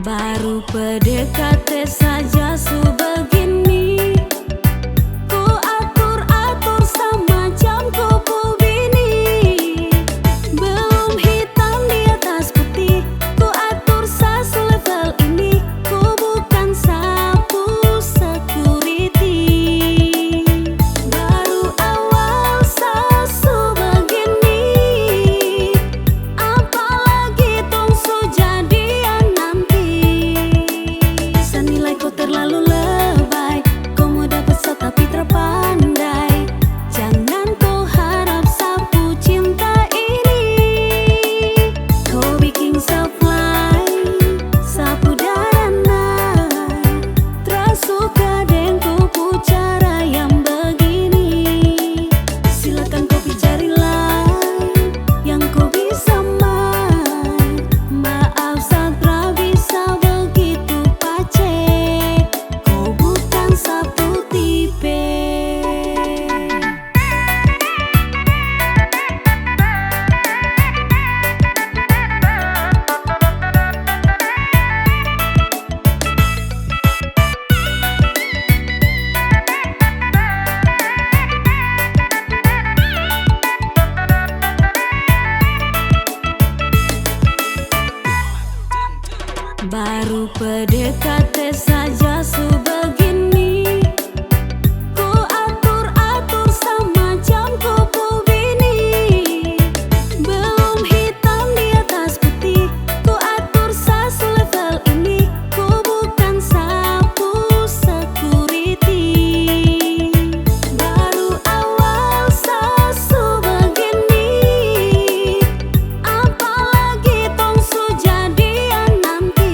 Baru PDKT saja sebegini, ku atur-atur sama jam kupu bini. Belum hitam di atas putih, ku atur selevel ini. Ku bukan sapu security. Baru awal begini, apalagi tungsu jadian nanti. Senilai kau terlalu lebay, kau mau dapat tapi terpandai. Jangan kau harap sapu cinta ini. Kau bikin supply, sapu darana. Tersuka dengan kupu cara yang begini. Silakan kau cari lain yang kau bisa main. Maaf Sandra bisa begitu pacek, kau bukan sapu tipe. Baru PDKT saja sebegini, ku atur-atur sama jam kupu bini. Belum hitam di atas putih, ku atur selevel ini. Ku bukan sapu security. Baru awal begini, apalagi tungsu jadian nanti.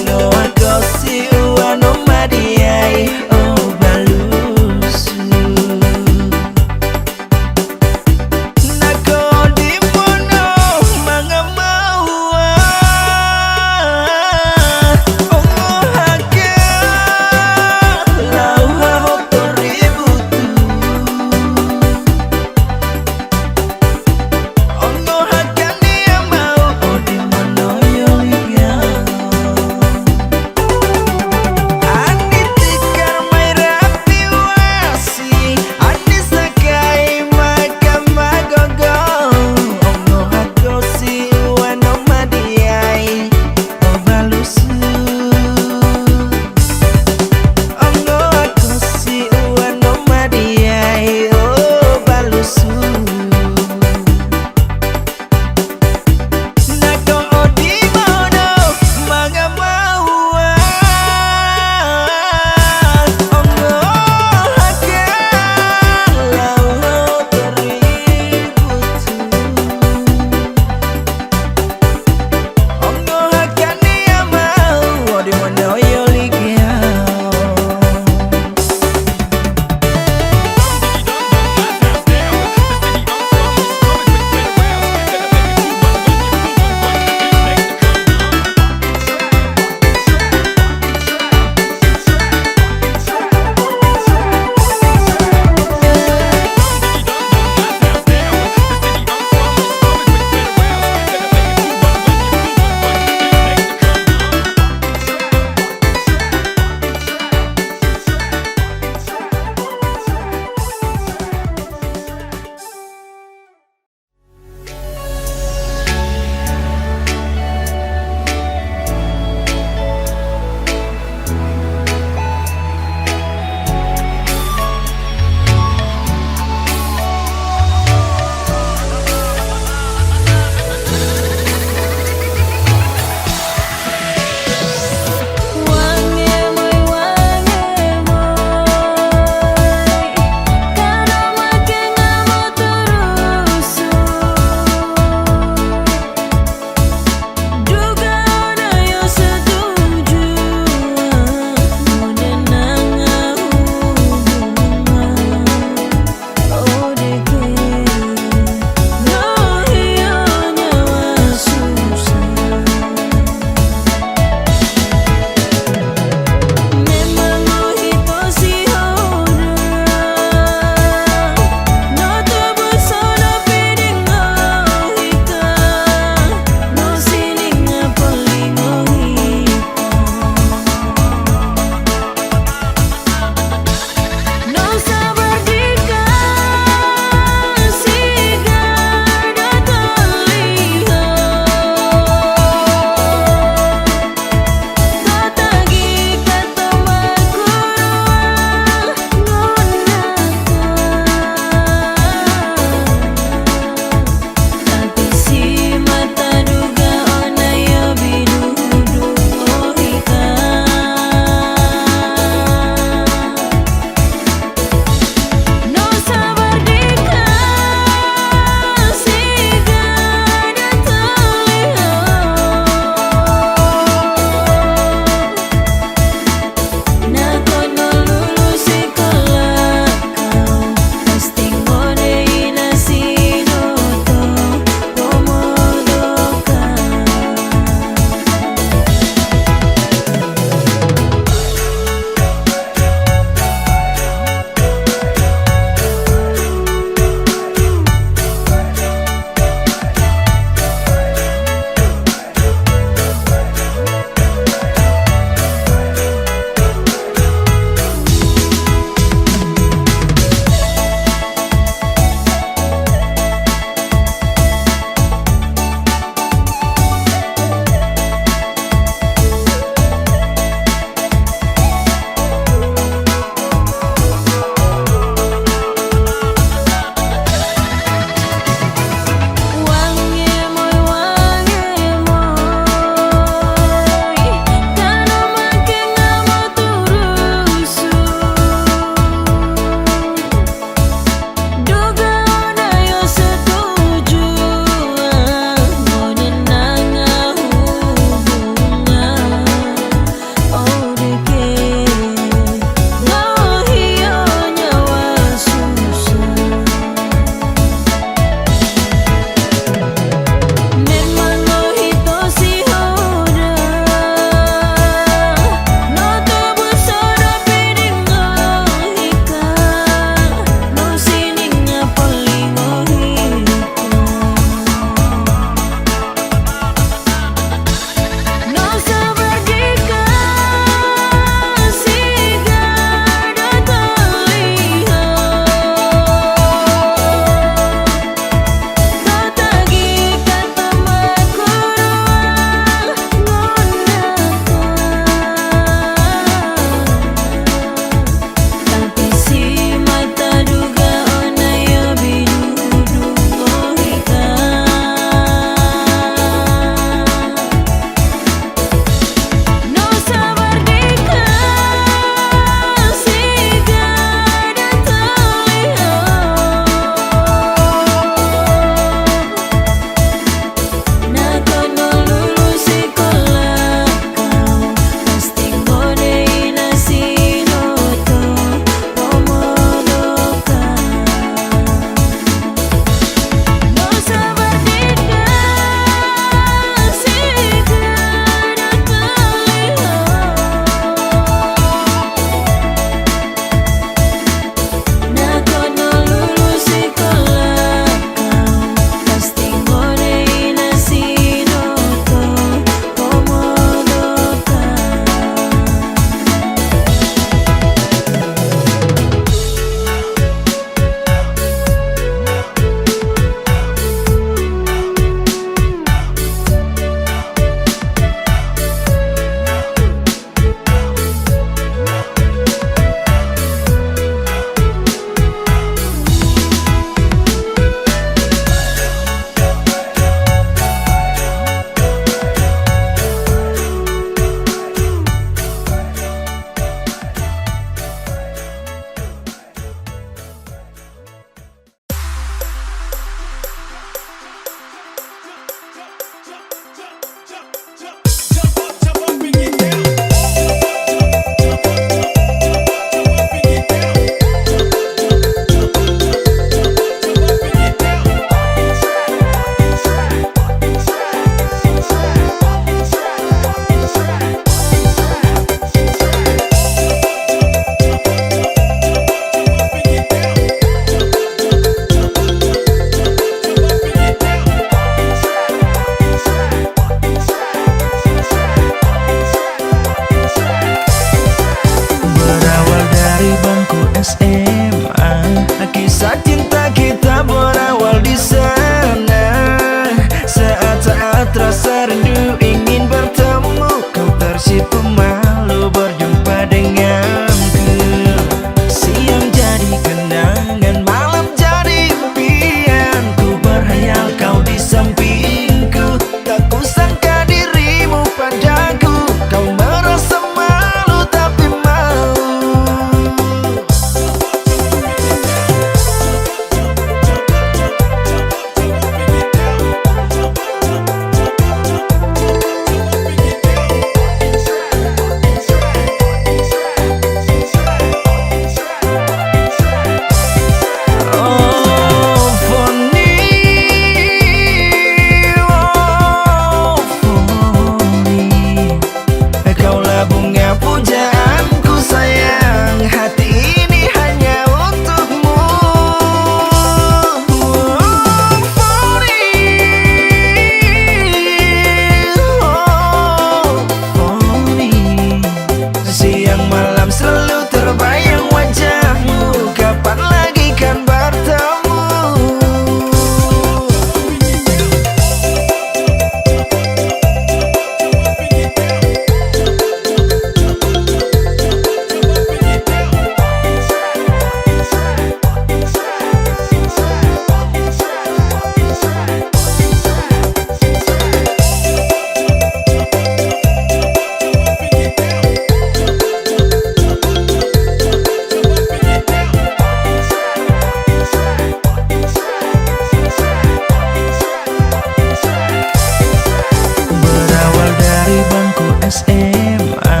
SMA.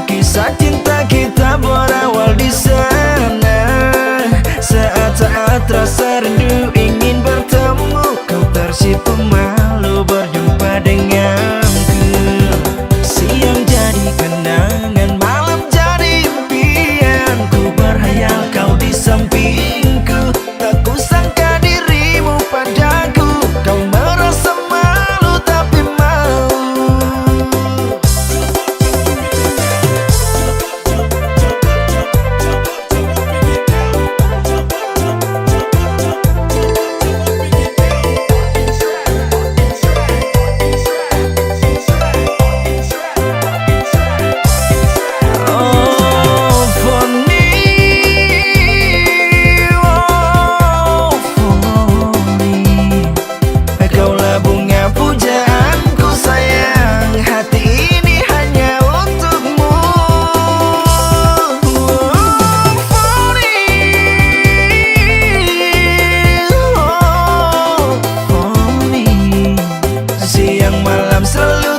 Kisah cinta kita berawal di sana. Saat-saat rasa rindu ingin bertemu, kau tersipu malu berjumpa denganku. Siang jadi kenangan, malam jadi impian. Ku berhayal kau di sampingku, tak kusangka dirimu padaku. Kau merasa malu tapi mau.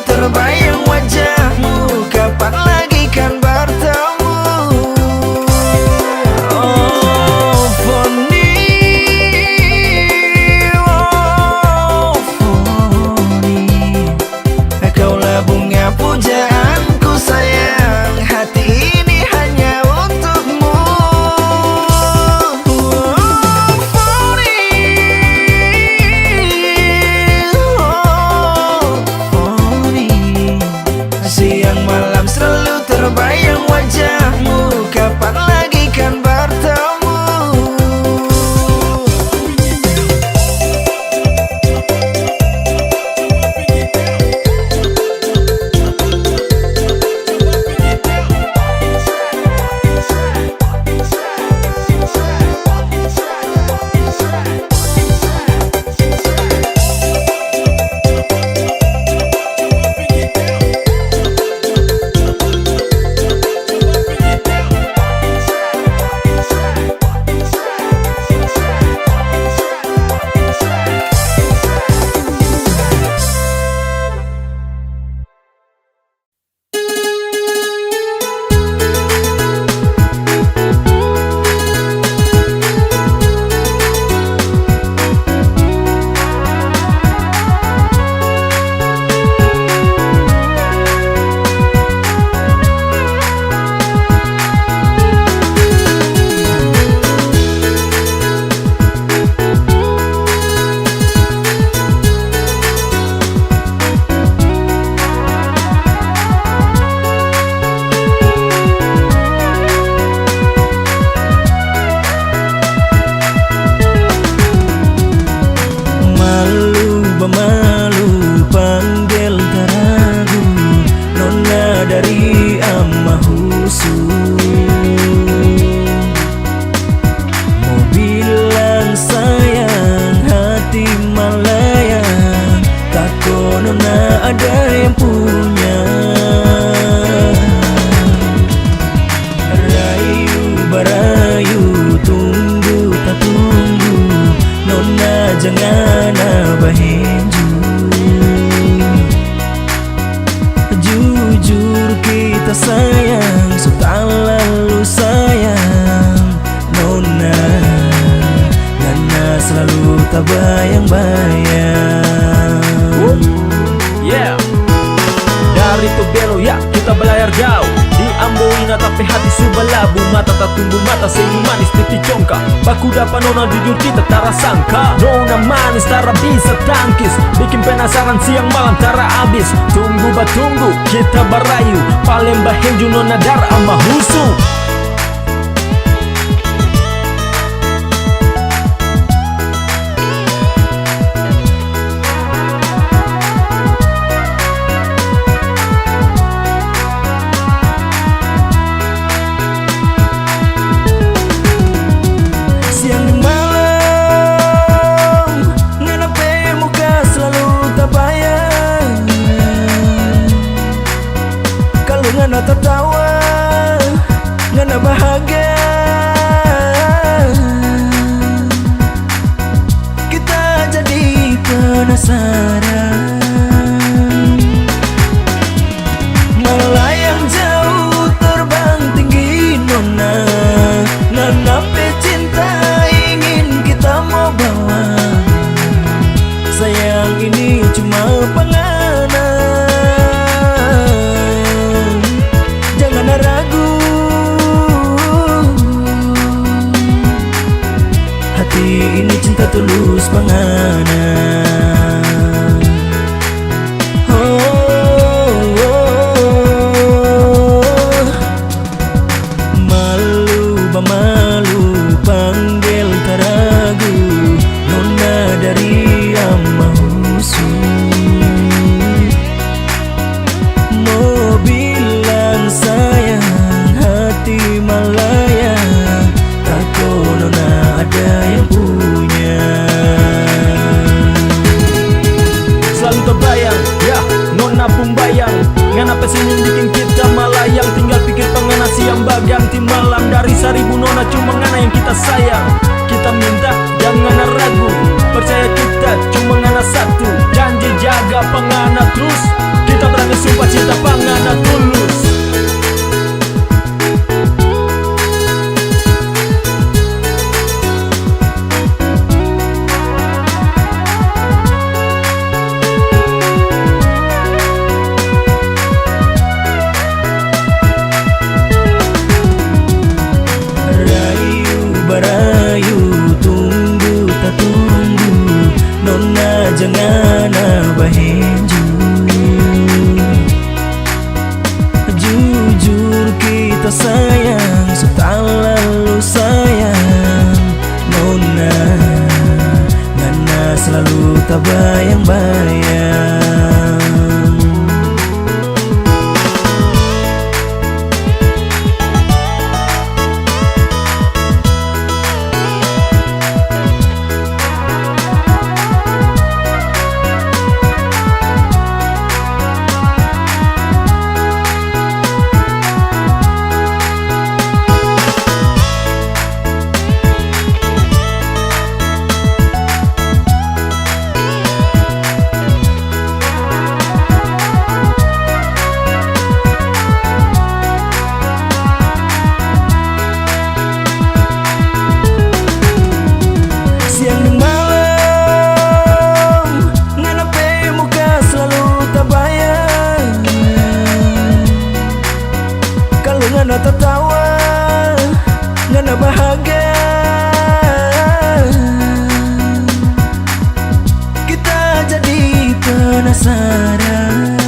Terbayang wajahmu, kapan lagi kan bertemu? Oh Foni, oh Foni, kaulah bunga pujaanku sayang, hati ini hanya untukmu. Oh Foni, siang malam selalu terbayang wajahmu, kapan lagi kan bertemu? Malu panggil taragu, nona dari Amahusu. Mau bilang sayang, hati melayang, takut nona ada yang punya. Rayu barayu, tunggu tak tunggu, nona jangan abahinju. Jujur kita sayang, sudah lalu sayang, nona. Nana selalu tak bayang-bayang. Yeah, dari Tobelo ya kita belayar jauh. Di Amboina tapi hati sudah labu, mata tak tumbuh mata senyum manis titi congka. Baku dapat nona jujur kita tak sangka. Nona manis tak bisa tangkis, bikin penasaran siang malam tak habis. Tunggu batunggu kita berayu, paling bahenju nona dar Amahusu. Tertawa tulus pangana. Malu malu panggil taragu, nona dari amahusu. Mau bilang sayang, hati malaya, tako nona ada yang punya. Selalu terbayang, ya nona pun bayang. Ngana pesenyum bikin kita malayang. Tinggal pikir pengana siang bagang tim malam. Dari 1000 nona cuma ngana yang kita sayang. Kita minta jangan ragu, percaya kita cuma ngana satu. Janji jaga pengana terus, kita berani sumpah cinta pengana tulus. Barayu tunggu tak tunggu, nona jangan abahenju. Jujur kita sayang, selalu sayang. Nona, nana selalu tak bayang-bayang. Ngana tertawa, ngana bahagia. Kita jadi penasaran,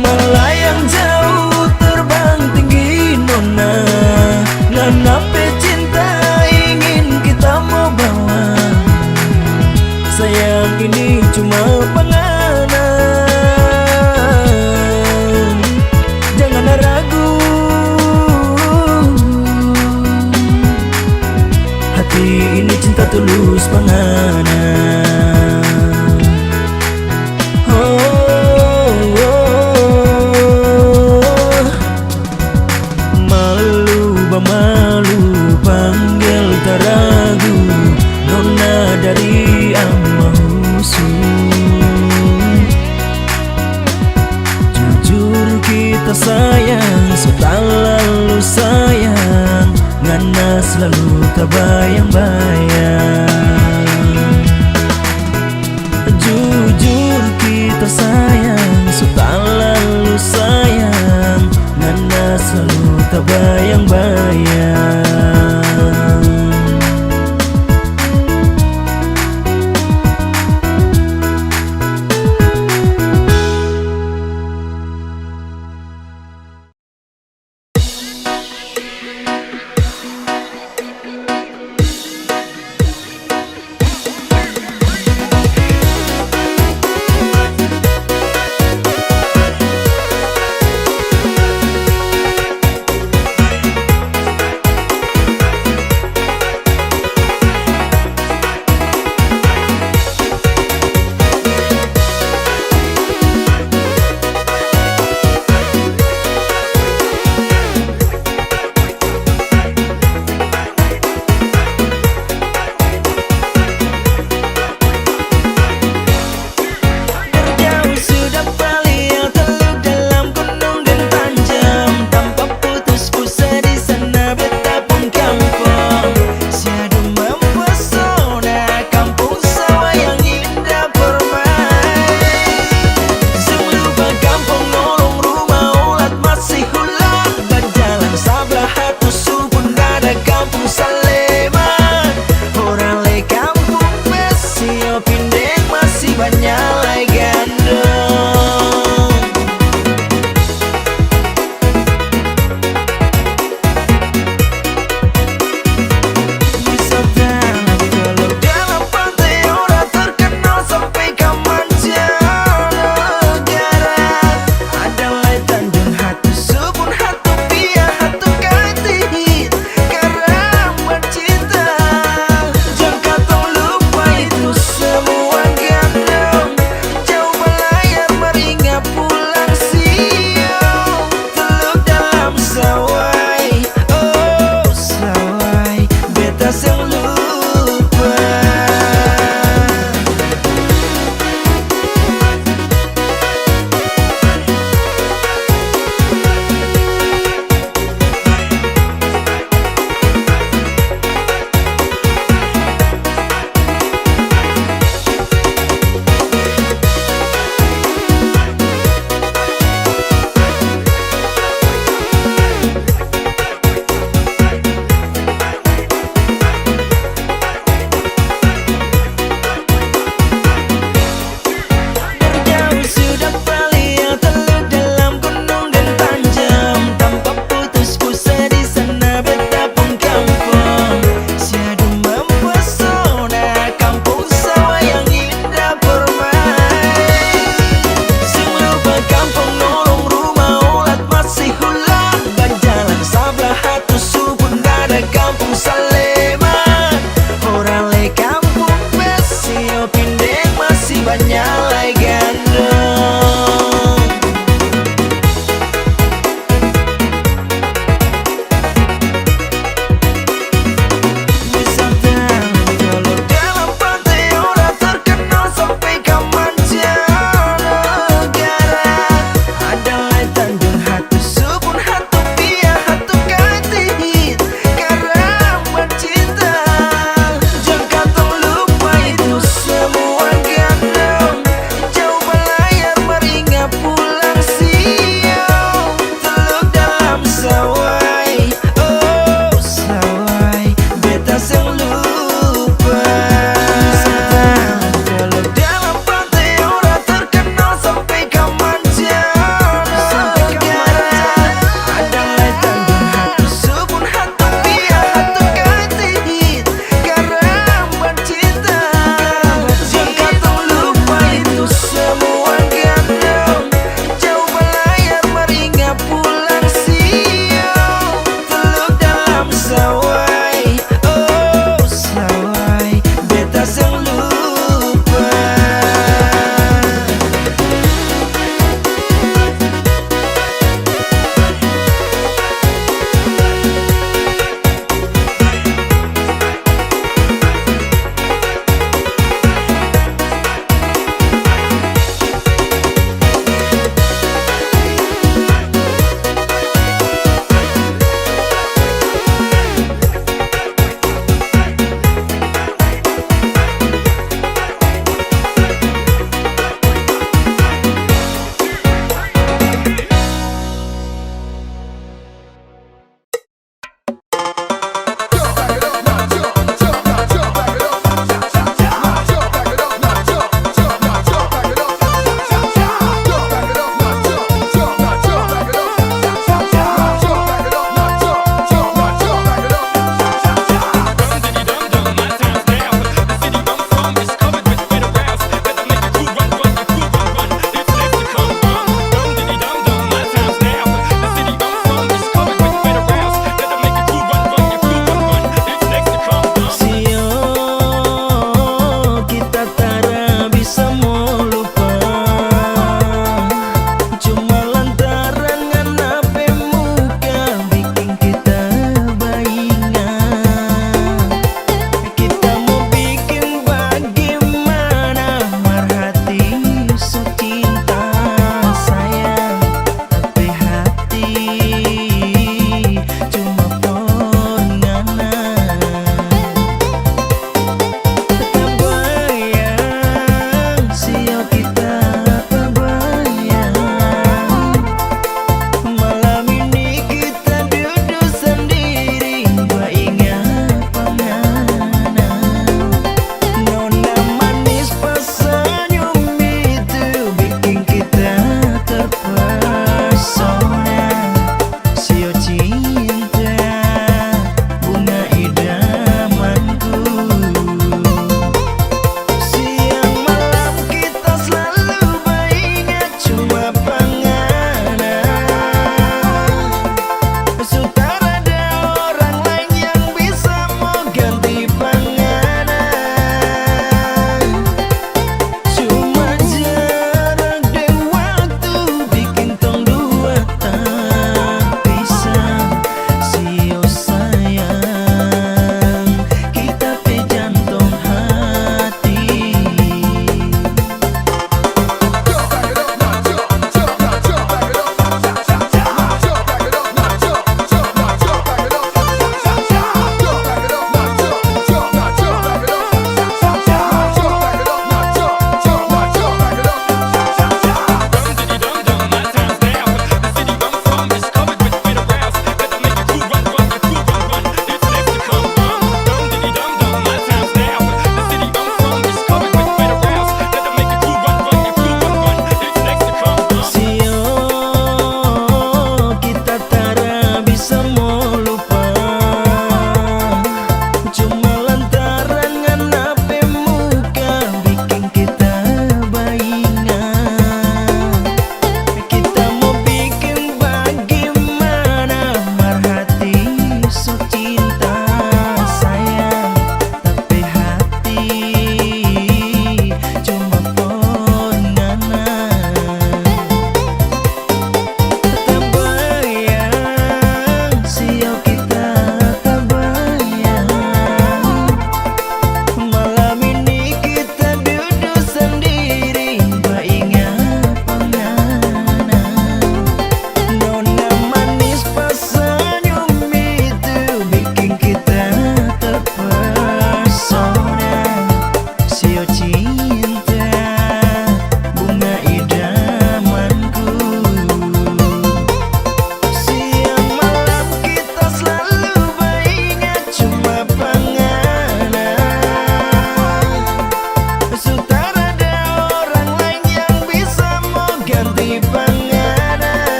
melayang jauh terbang tinggi nona. Ngana pecinta ingin kita mau bawa. Sayang ini cuma pengana. Ini cinta tulus pangana. Malu malu panggil taragu, nona dari amahusu. Jujur kita sayang, selalu sayang. Ngana selalu tak bayang-bayang. Jujur kita sayang, selalu sayang. Ngana selalu tak bayang-bayang.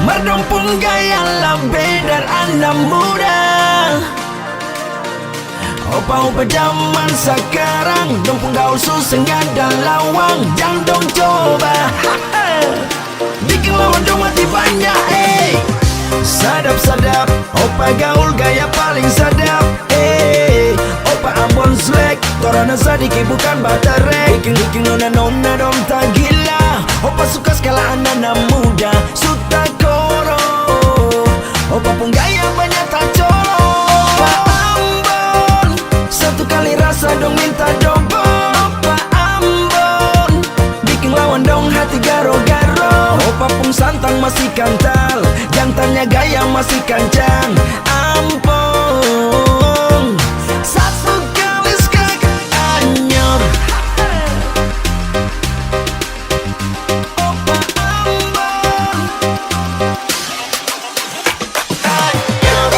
Merdong pun gaya bedar anak muda. Opa-opa zaman sekarang dong pun gaul susah nggak ada lawang. Jangan dong coba bikin lawan dong mati banyak. Sadap-sadap, opa gaul gaya paling sadap. Opa Ambon slack, torana sadiki bukan baterai. Bikin nona-nona dong tak gila. Opa suka skala anak muda, suka koro. Opa pun gaya banyak tak colo. Opa Ambon, satu kali rasa dong minta dombo. Opa Ambon, bikin lawan dong hati garo-garo. Opa pun santang masih kantal, jantannya gaya masih kancang. Ampun, satu kali skak anyor. Opa Ambon anyor.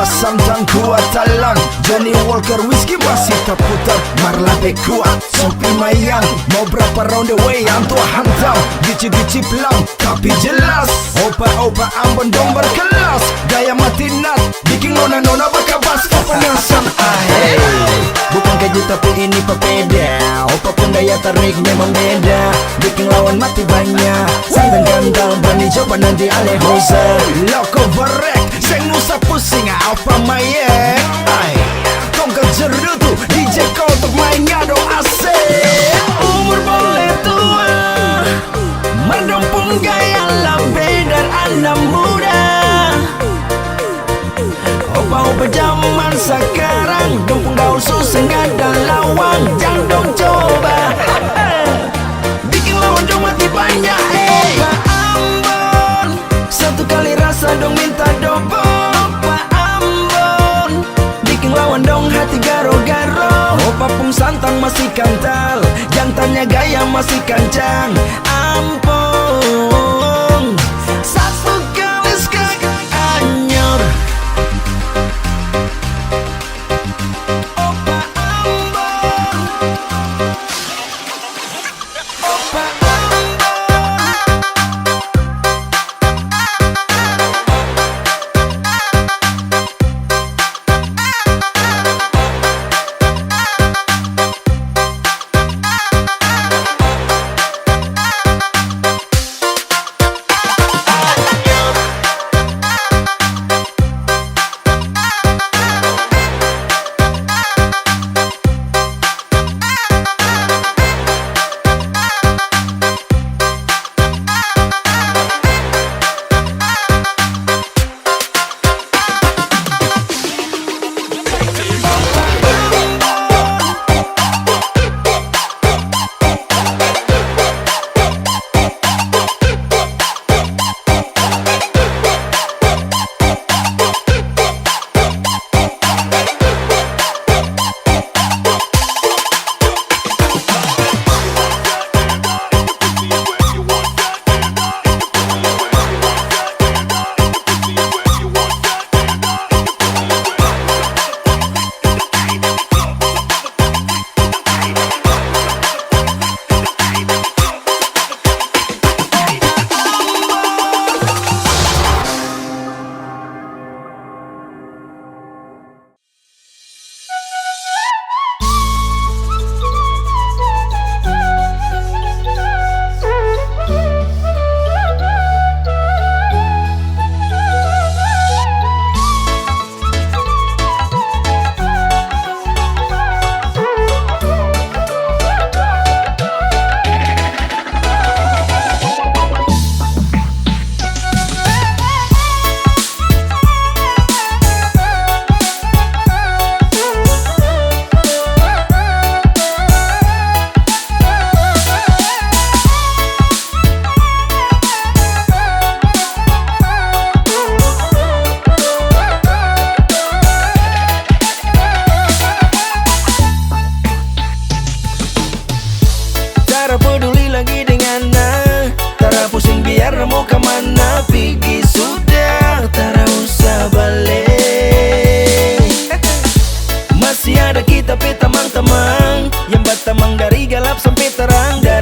Santang kuat talang, Johnny Walker whisky masih terputar. Marlabe kuat, Sopi Mayang, mau berapa round away antu hantam. Gici-gici pelang, tapi jelas. Opa-opa Ambon dong berkelas, gaya mati nat, bikin nona-nona berkabas kepanasan. Bukan keju tapi ini pepeda. Opa pun daya tarik memang beda, bikin lawan mati banyak. Santang gandal berani coba nanti ale hosa. Loko berek, seng usah pusing apa mayek. Tongkat jerutu DJ kau untuk main ngado asik. Umur boleh tua, merdong pun gaya bedar anak muda. Opa-opa zaman sekarang dong pun gaul susah nggak ada lawang. Jangan dong coba bikin lawan dong mati banyak. Opa Ambon, satu kali rasa dong minta dombo. Opa Ambon, bikin lawan dong hati garo-garo. Opa pun santang masih kantal, jantannya gaya masih kancang. Ampun, satu kali skak anyor. Opa Ambon, Opa Ambon.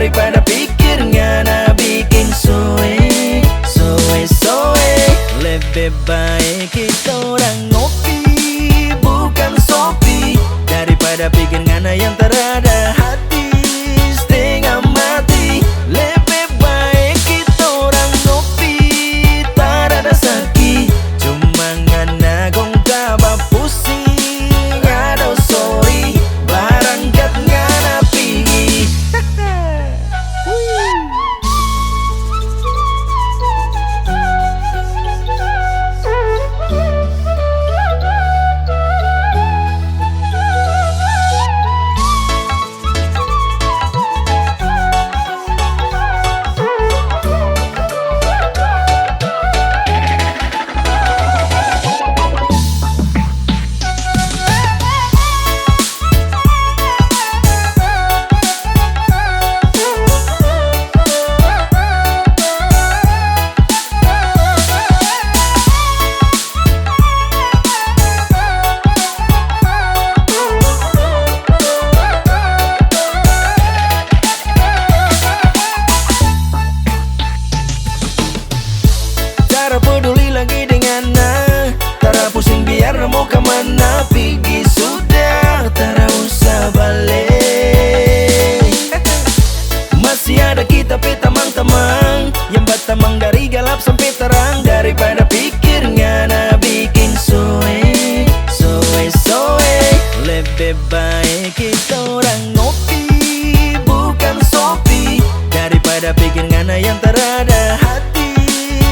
daripada pikir ngana bikin soe. Lebih baik kita orang ngopi bukan sopi, daripada pikir ngana yang terada hati setengah mati. Lebih baik kita orang ngopi terada sakit, cuma ngana gong kaba pusing. Aduh sorry barang kat ngana pigi. Tara peduli lagi dengan Tara pusing biar mau kemana pergi sudah, Tara usah balik. Masih ada kita pe tamang-tamang yang bertamang dari gelap sampai terang, daripada pikir ngana bikin soe. Lebih baik kita orang ngopi bukan sopi, daripada pikir ngana yang terada hati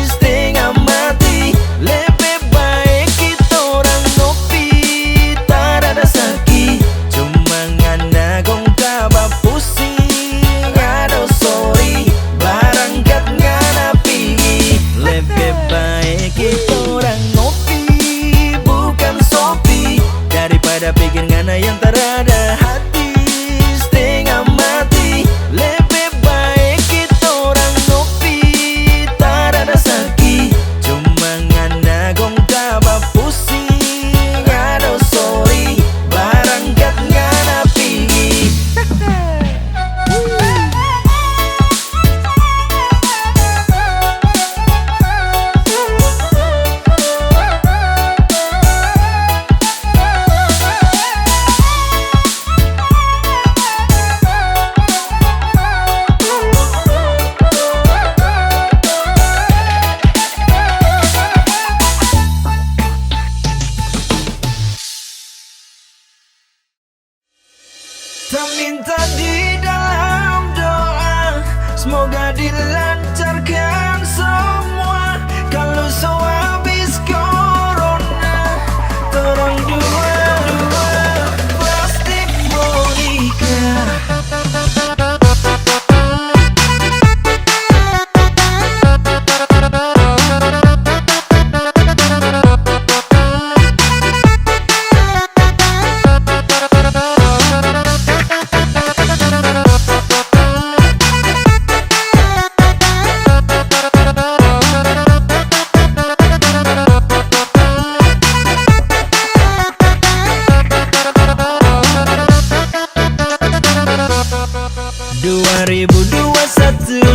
setengah mati. Lebih baik kita orang ngopi terada sakit, cuma ngana gong kaba pusing. Aduh sorry barang kat ngana pigi. Lebih baik kita orang ngopi bukan sopi, daripada pikir ngana yang terada hati setengah mati. Lebih baik kita orang ngopi terada sakit, cuma ngana gong kaba pusing. Aduh sorry barang kat ngana pigi. Tak minta di dalam doa, semoga dilancarkan semua. Kalau so habis corona, terang dua-dua pasti mau nikah.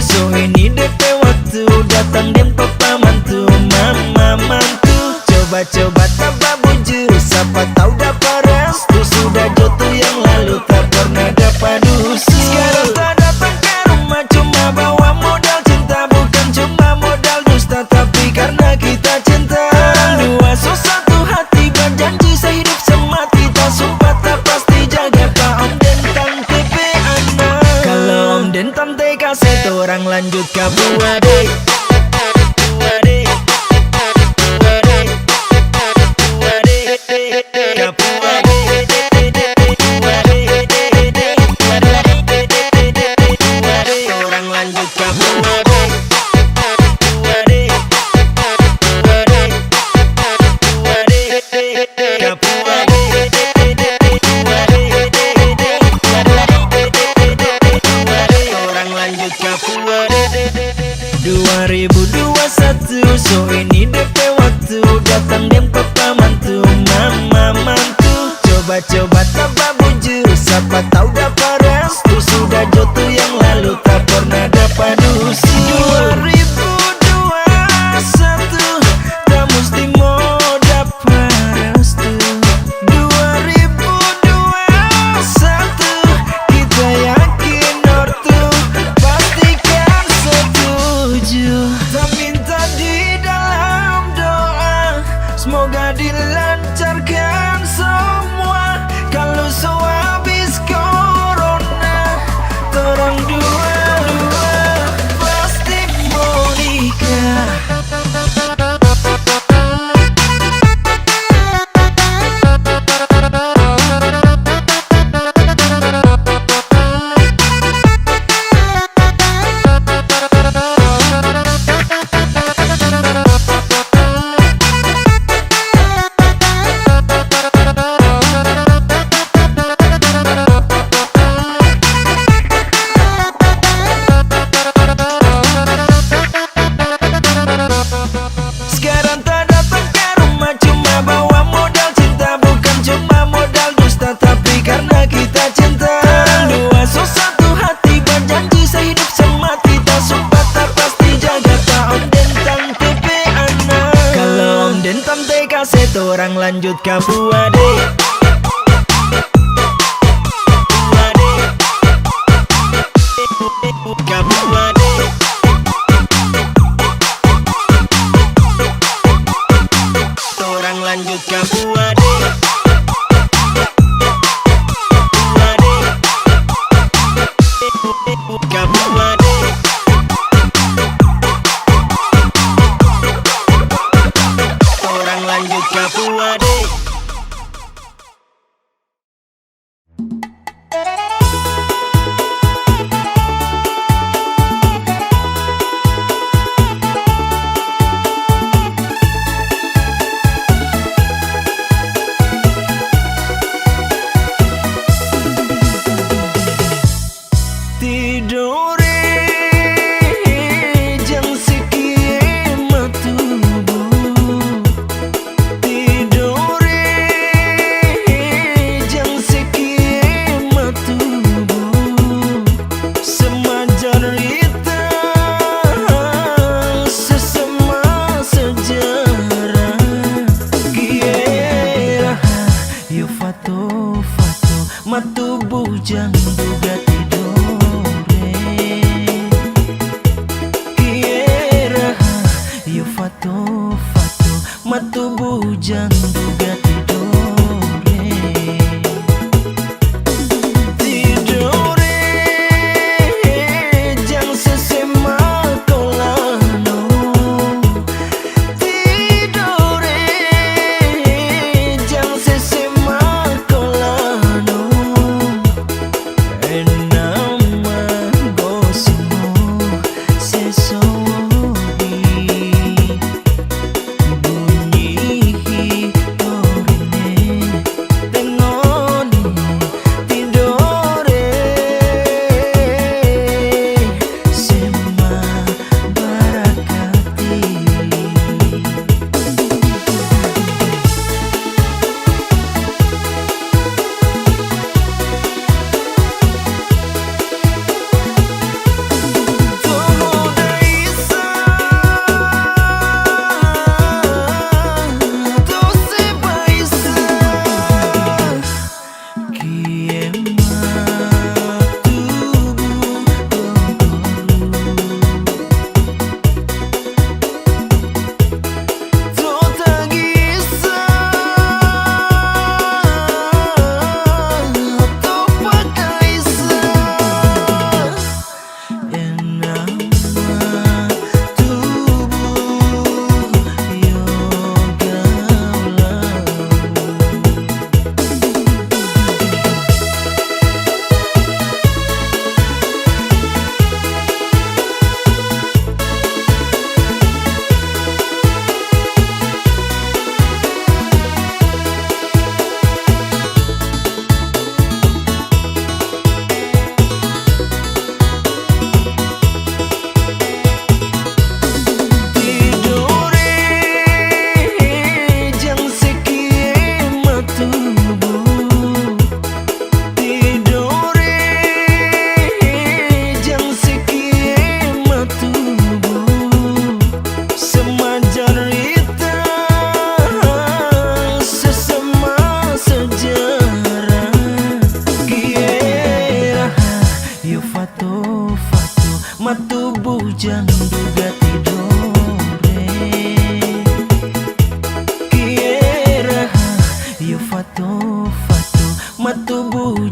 So ini DP waktu datang dem papa mantu mama mantu. Coba-coba tabak bujur, siapa tahu dapat restu. Sudah jatuh yang lalu tak pernah dapat dusu. Sekarang tak datang ke rumah cuma bawa modal cinta, bukan cuma modal dusta tapi karena kita cinta. Dua so satu hati berjanji sehidup semati, tak sumpah tak pasti jaga Pak Om Dentang TP anak. Kalau Om Dentang TK orang lanjut ke buade. Orang lanjut ke buade. Orang lanjut ke buade. 2021, so ini DP waktu datang dem papa mantu mama mantu. Coba-coba tabak bujur, siapa tahu dapat restu. Sudah jatuh yang lalu. dilancarkan semua. Kalau so habis corona, torang dua-dua pasti mau nikah. Sekarang tak datang ke rumah cuma bawa modal cinta. Bukan cuma modal dusta tapi karena kita cinta. Dua so satu hati berjanji sehidup semati. Tak sumpah tak pasti jaga tak om dentang TP anak. Kalau om dentam TK setorang lanjut ke Puade. Kapuade. Torang lanjut ke Puade. Kapuade. Torang lanjut ke Puade. Tidore jang sekie matubu. Tidore jang sekie matubu. Semajar rita sesama sejarah. Kiera yo fato fato matubu jang duga tidore. Kiera yo fato fato matubu jang duga tidore. Tidore jang sesema kolano. Tidore jang sesema kolano. Enama gosimo sesodi bunyi hitono.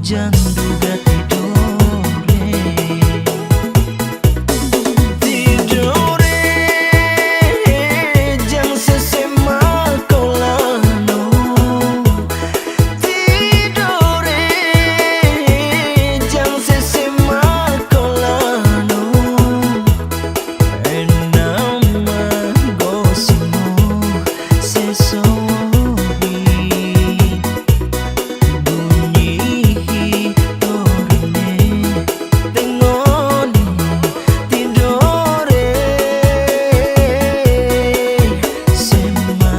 hujan juga tidore. Tidore jang sesema kolano. Tidore jang sesema kolano. Enama gosimo sesohi. Bunyi dorine tengoni tidore sema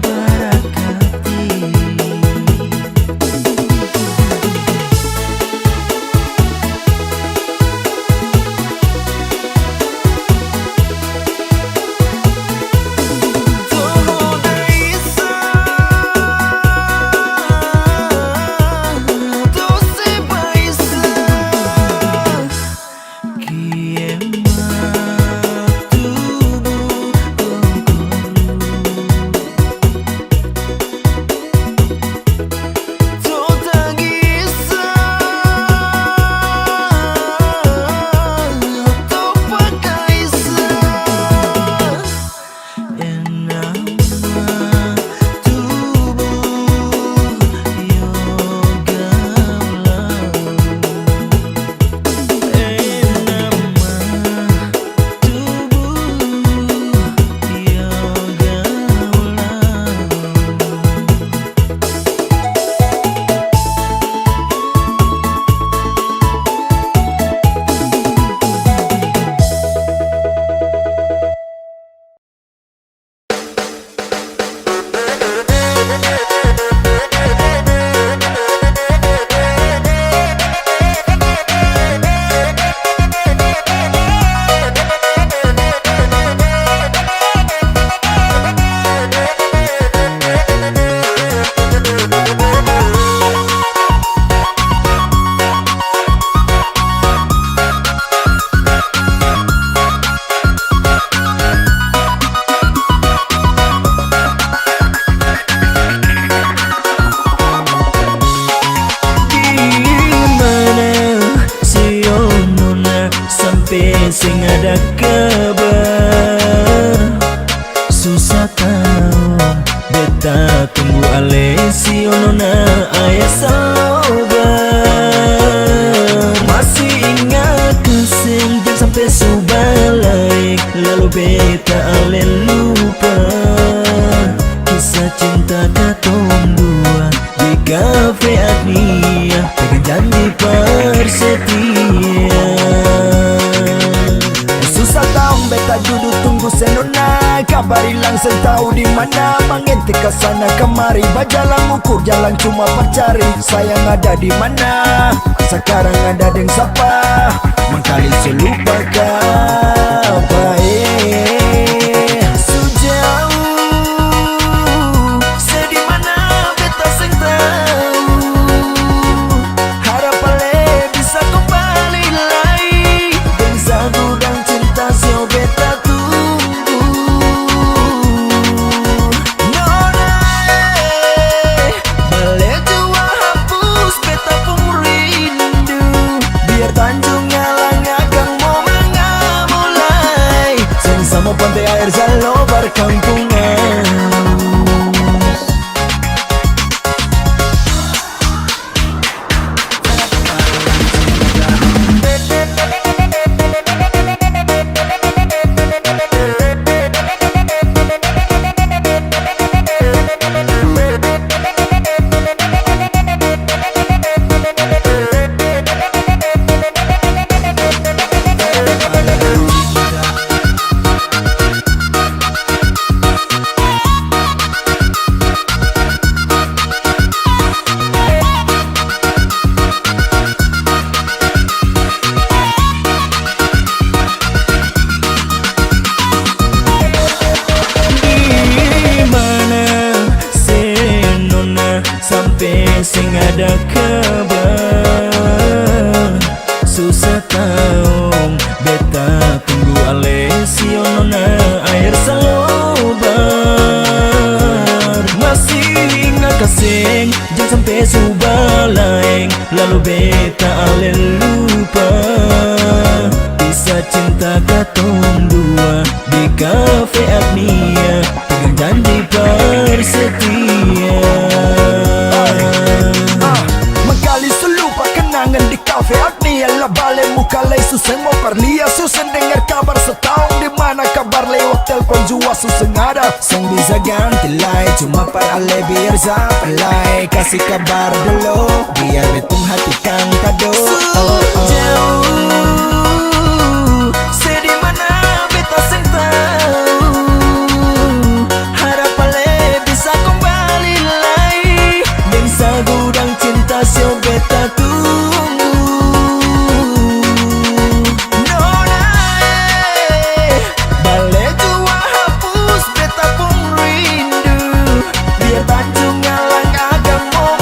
barakati. Sing ada kabar susah tahu beta tunggu alesi onona ayah sabar. Masih ingat kesing jam sampai subalaik lalu beta ale lupa kisah cinta katong dua di kafe Agnia dengan janji persetia. Beta duduk tunggu senona, kabar hilang sentau di mana. Mengintip ke sana kemari, bajalang ukur jalan cuma percari. Sayang ada di mana? Sekarang ada deng siapa? Mengkali selupa kabar. Sejauh sedih mana beta seng tahu. Harap ale bisa kembali lagi. Dan sagu dan cinta sio beta tunggu. Nona bale jua hapus beta pun rindu. Biar Tanjung Ngalang akan mau mengamulai. Seng sama pantai air salo berkampungan. Sing ada kabar susah tahu beta tunggu alesi onona air salobar. Masih ingat kasing jangan sampai subalaeng, lalu beta ale lupa kisah cinta katong dua di cafe Agnia dengan janji bersetia. Menggali selupa kenangan di cafe Agnia, lah bale muka lay suseng mau parlia, suseng dengar kabar setahun di mana kabar lewat telepon jua suseng ada, seng bisa ganti lay cuma parale biar sapalay, kasih kabar dulu biar betung hati kang kado. Jauh sedih mana beta seng tahu, harap ale bisa kembali lagi dan sagudang cinta sio beta tunggu. Nona bale jua hapus beta pun rindu, biar Tanjung Alang agak mau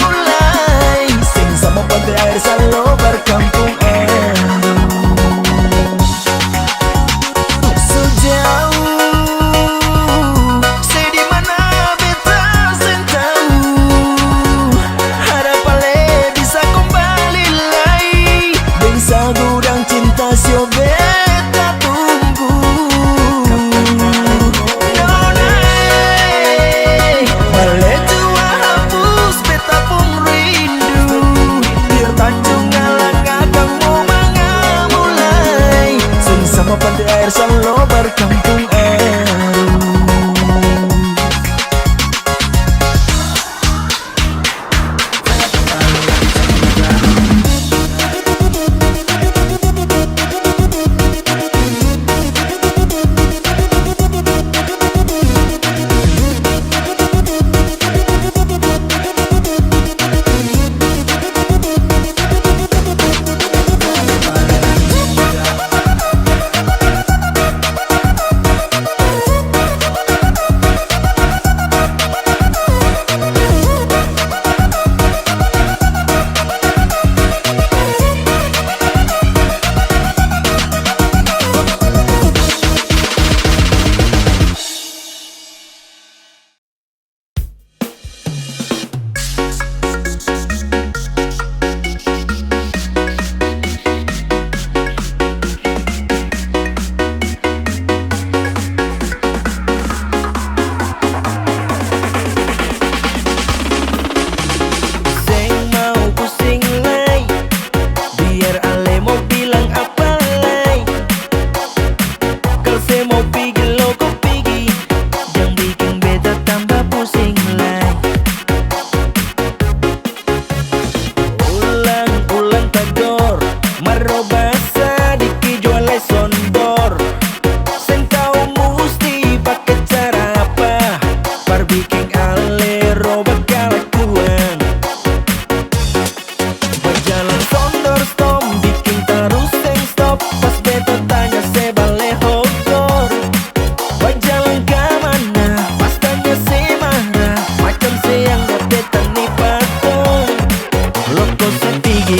mulai sing sama pantai air selalu berkampung sio beta tunggu. Nona bale jua hapus beta pun rindu, biar Tanjung Alang agak mau mulai sing sama pantai air selalu berkampung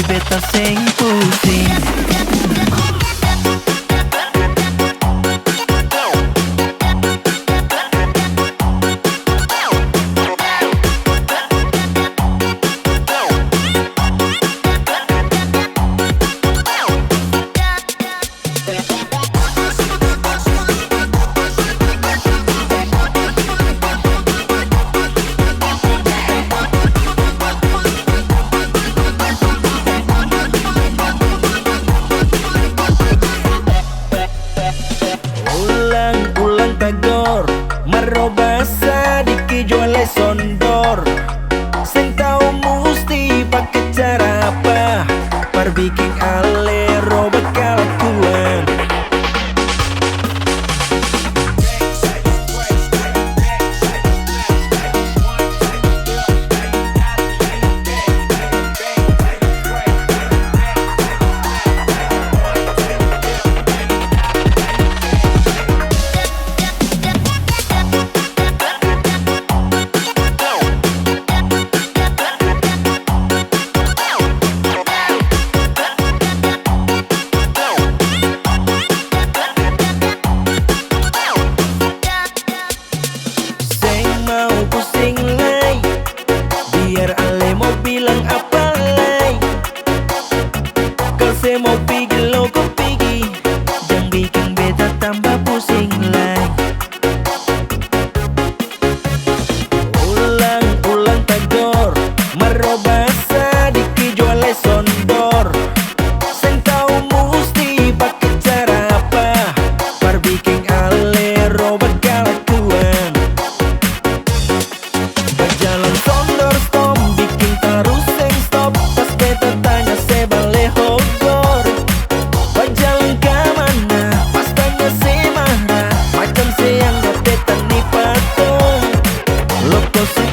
beta sing pusing.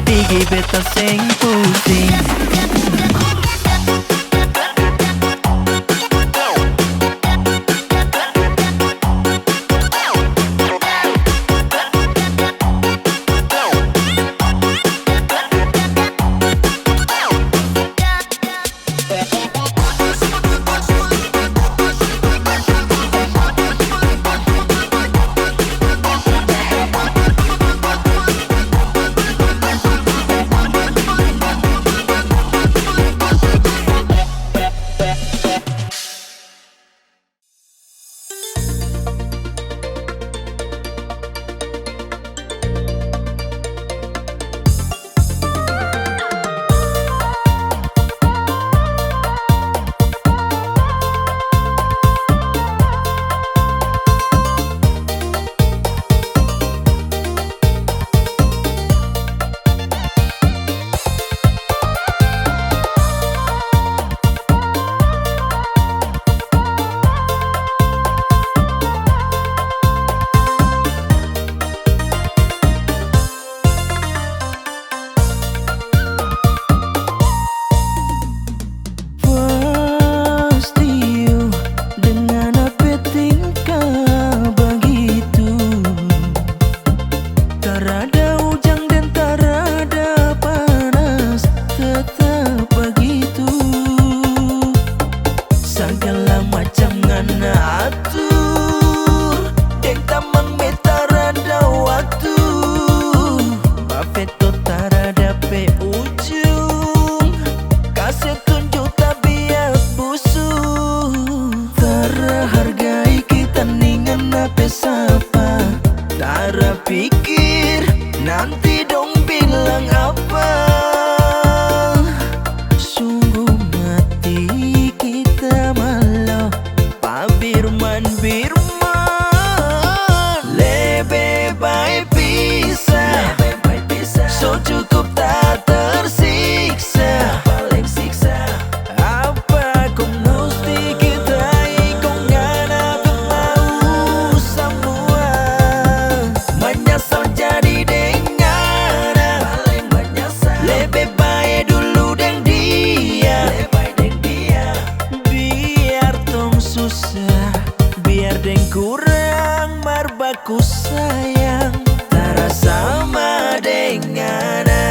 Pigi beta sing pusing. Pikir nanti dong bilang apa. Sungguh mati kita malah Pak Birman lebih baik pisah. So cukup tak tersiksa. Apa kau mesti kita ikut ngana mau semua. Menyesal jadi dengan lebih baik dulu dan dia. Biar tong susah, biar deng kurang marbaku sayang. Tara sama dengan ada